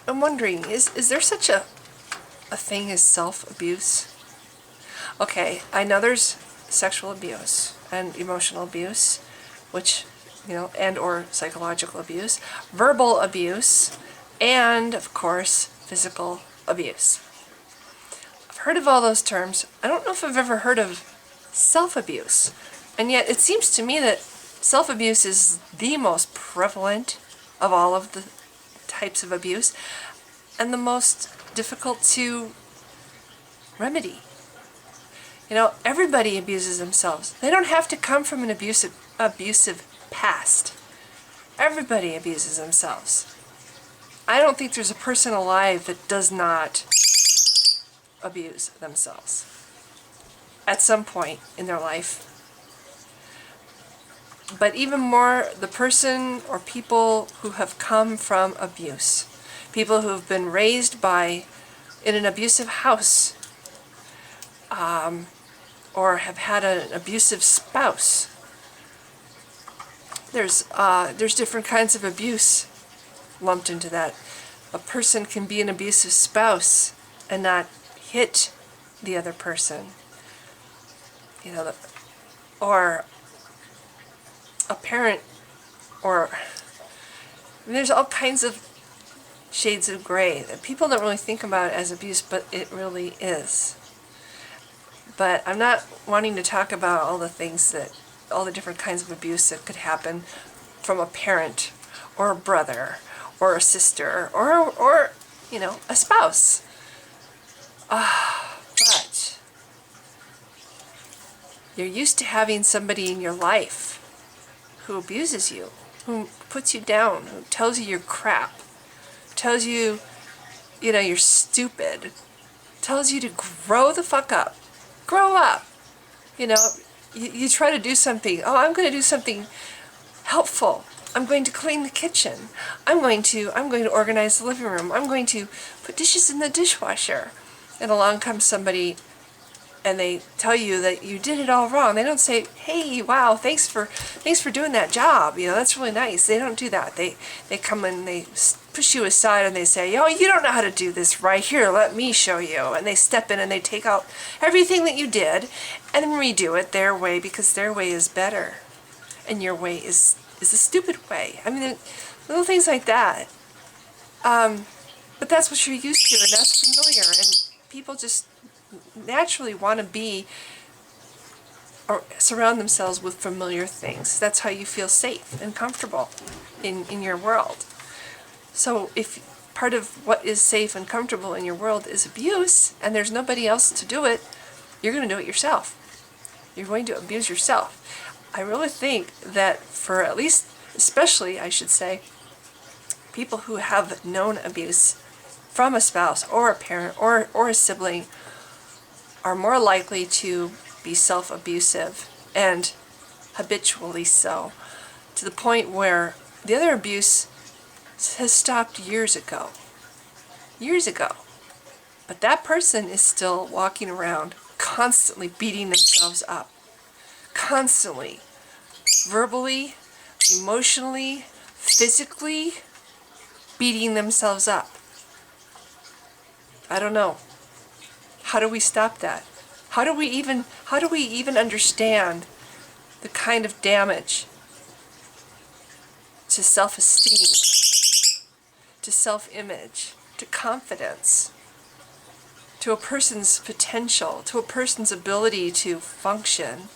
I'm wondering, is there such a thing as self-abuse? Okay, I know there's sexual abuse and emotional abuse, which, and or psychological abuse, verbal abuse, and of course, physical abuse. I've heard of all those terms. I don't know if I've ever heard of self-abuse. And yet it seems to me that self-abuse is the most prevalent of all of the types of abuse and the most difficult to remedy. Everybody abuses themselves. They don't have to come from an abusive past. Everybody abuses themselves. I don't think there's a person alive that does not abuse themselves at some point in their life. But even more, the person or people who have come from abuse. People who have been raised in an abusive house, or have had an abusive spouse. There's different kinds of abuse lumped into that. A person can be an abusive spouse and not hit the other person. Or a parent, or there's all kinds of shades of gray that people don't really think about as abuse, but it really is. But I'm not wanting to talk about all the different kinds of abuse that could happen from a parent, or a brother, or a sister, or a spouse. But you're used to having somebody in your life who abuses you, who puts you down, who tells you you're crap, tells you, you're stupid, tells you to grow the fuck up. Grow up. You try to do something. Oh, I'm going to do something helpful. I'm going to clean the kitchen. I'm going to organize the living room. I'm going to put dishes in the dishwasher. And along comes somebody and they tell you that you did it all wrong. They don't say, "Hey, wow, thanks for doing that job. That's really nice." They don't do that. They come and they push you aside and they say, "Oh, you don't know how to do this right. Here, let me show you." And they step in and they take out everything that you did and then redo it their way, because their way is better and your way is a stupid way. I mean, little things like that. But that's what you're used to, and that's familiar, and people just naturally want to be or surround themselves with familiar things. That's how you feel safe and comfortable in your world. So if part of what is safe and comfortable in your world is abuse, and there's nobody else to do it, you're going to do it yourself. You're going to abuse yourself. I really think that for at least, especially I should say, people who have known abuse from a spouse or a parent or a sibling are more likely to be self-abusive, and habitually so, to the point where the other abuse has stopped years ago. But that person is still walking around constantly beating themselves up. Constantly. Verbally, emotionally, physically beating themselves up. I don't know. How do we stop that? How do we even understand the kind of damage to self-esteem, to self-image, to confidence, to a person's potential, to a person's ability to function?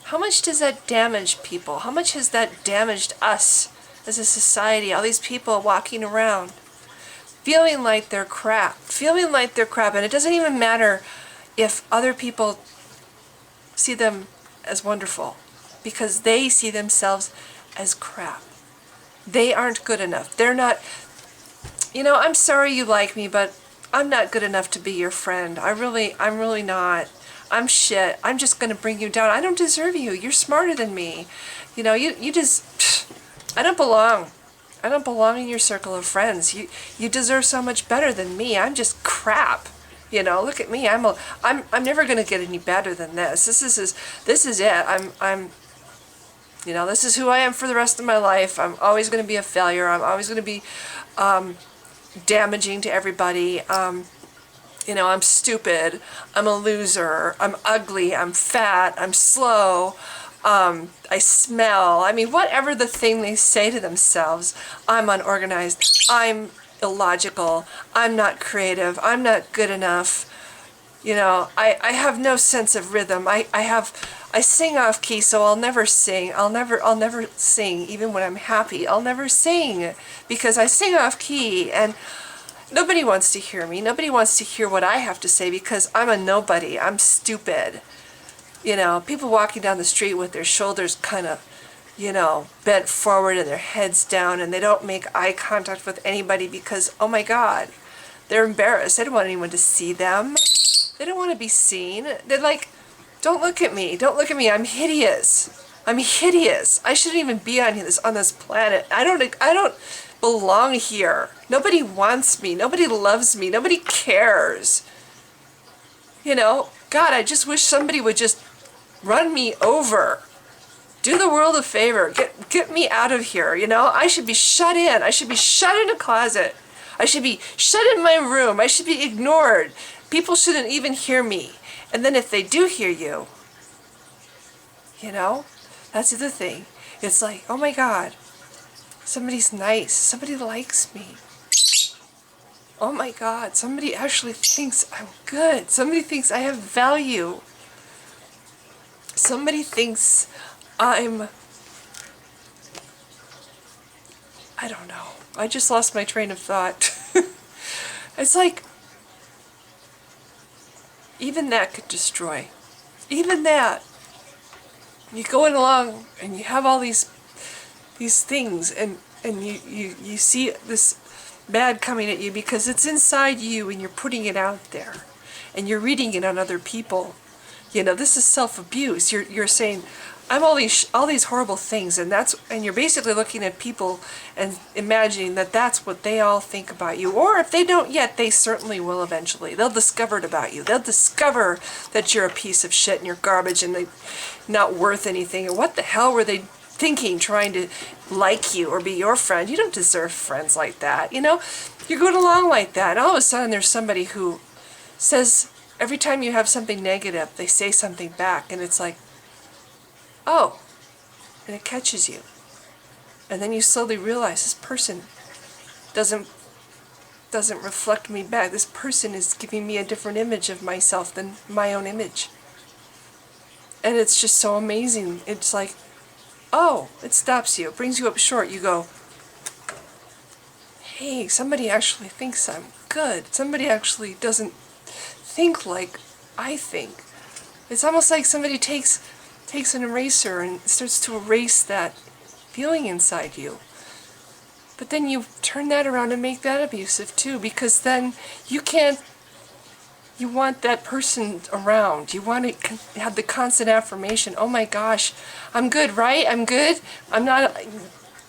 How much does that damage people? How much has that damaged us as a society? All these people walking around feeling like they're crap, and it doesn't even matter if other people see them as wonderful, because they see themselves as crap. They aren't good enough. They're not, I'm sorry you like me, but I'm not good enough to be your friend. I'm really not. I'm shit. I'm just going to bring you down. I don't deserve you. You're smarter than me. You just, I don't belong. I don't belong in your circle of friends. You deserve so much better than me. I'm just crap. Look at me. I'm never going to get any better than this. This is it. I'm This is who I am for the rest of my life. I'm always going to be a failure. I'm always going to be damaging to everybody. I'm stupid. I'm a loser. I'm ugly. I'm fat. I'm slow. I smell. I mean, whatever the thing they say to themselves, I'm unorganized. I'm illogical. I'm not creative. I'm not good enough. I have no sense of rhythm. I sing off key, so I'll never sing. I'll never sing even when I'm happy. I'll never sing because I sing off key, and nobody wants to hear me. Nobody wants to hear what I have to say because I'm a nobody. I'm stupid. People walking down the street with their shoulders kind of, bent forward and their heads down, and they don't make eye contact with anybody because, oh my God, they're embarrassed. They don't want anyone to see them. They don't want to be seen. They're like, don't look at me. Don't look at me. I'm hideous. I'm hideous. I shouldn't even be on this planet. I don't belong here. Nobody wants me. Nobody loves me. Nobody cares. God, I just wish somebody would just run me over. Do the world a favor. Get me out of here. I should be shut in. I should be shut in a closet. I should be shut in my room. I should be ignored. People shouldn't even hear me. And then if they do hear you, that's the other thing. It's like, oh my God, somebody's nice. Somebody likes me. Oh my God, somebody actually thinks I'm good. Somebody thinks I have value. Somebody thinks I don't know. I just lost my train of thought. It's like, even that could destroy. Even that. You're going along and you have all these things and you see this bad coming at you because it's inside you and you're putting it out there and you're reading it on other people. This is self-abuse. You're saying, I'm all these horrible things, and you're basically looking at people and imagining that that's what they all think about you. Or if they don't yet, they certainly will eventually. They'll discover it about you. They'll discover that you're a piece of shit and you're garbage and they're not worth anything. And what the hell were they thinking, trying to like you or be your friend? You don't deserve friends like that. You're going along like that, and all of a sudden there's somebody who says, every time you have something negative, they say something back, and it's like, oh, and it catches you. And then you slowly realize this person doesn't reflect me back. This person is giving me a different image of myself than my own image. And it's just so amazing. It's like, oh, it stops you. It brings you up short. You go, hey, somebody actually thinks I'm good. Somebody actually doesn't think like I think. It's almost like somebody takes an eraser and starts to erase that feeling inside you. But then you turn that around and make that abusive too, because then you want that person around. You want to have the constant affirmation, oh my gosh, I'm good, right? I'm good. I'm not,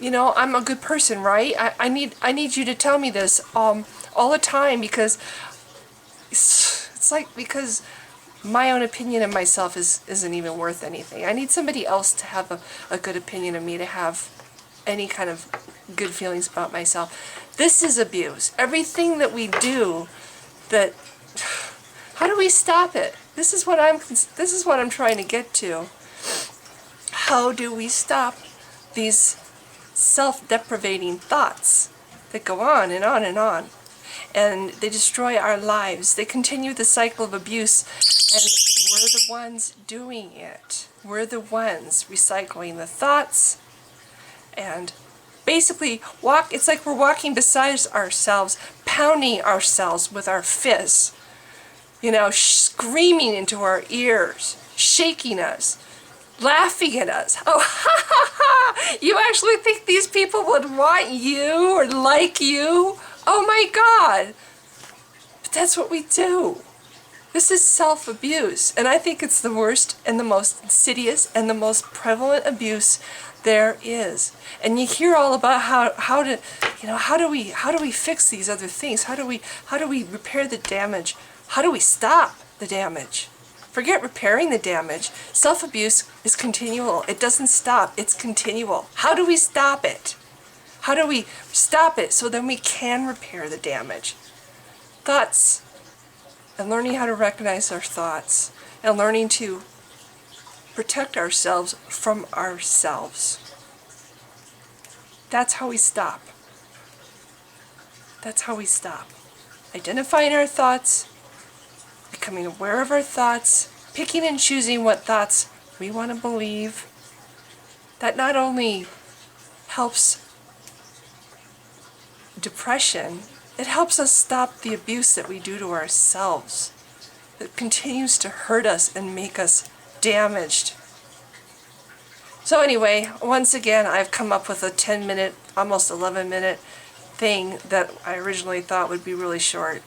I'm a good person, right? I need you to tell me this all the time, because it's like, because my own opinion of myself isn't even worth anything. I need somebody else to have a good opinion of me, to have any kind of good feelings about myself. This is abuse. Everything that we do, how do we stop it? This is what I'm trying to get to. How do we stop these self-deprivating thoughts that go on and on and on? And they destroy our lives. They continue the cycle of abuse, and we're the ones doing it. We're the ones recycling the thoughts, and basically it's like we're walking beside ourselves, pounding ourselves with our fists, screaming into our ears, shaking us, laughing at us. Oh, ha ha ha! You actually think these people would want you or like you? Oh my God! But that's what we do. This is self-abuse, and I think it's the worst and the most insidious and the most prevalent abuse there is. And you hear all about how do we fix these other things? How do we repair the damage? How do we stop the damage Forget repairing the damage. Self-abuse is continual. It doesn't stop. It's continual. How do we stop it? How do we stop it so then we can repair the damage? Thoughts. And learning how to recognize our thoughts. And learning to protect ourselves from ourselves. That's how we stop. That's how we stop. Identifying our thoughts, becoming aware of our thoughts, picking and choosing what thoughts we want to believe. That not only helps depression, it helps us stop the abuse that we do to ourselves. It continues to hurt us and make us damaged. So anyway, once again, I've come up with a 10-minute, almost 11-minute thing that I originally thought would be really short.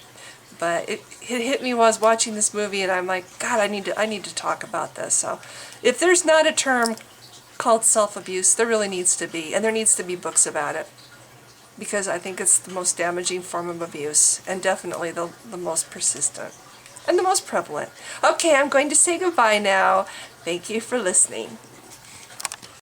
But it hit me while I was watching this movie, and I'm like, God, I need to talk about this. So if there's not a term called self-abuse, there really needs to be, and there needs to be books about it, because I think it's the most damaging form of abuse, and definitely the most persistent and the most prevalent. Okay, I'm going to say goodbye now. Thank you for listening.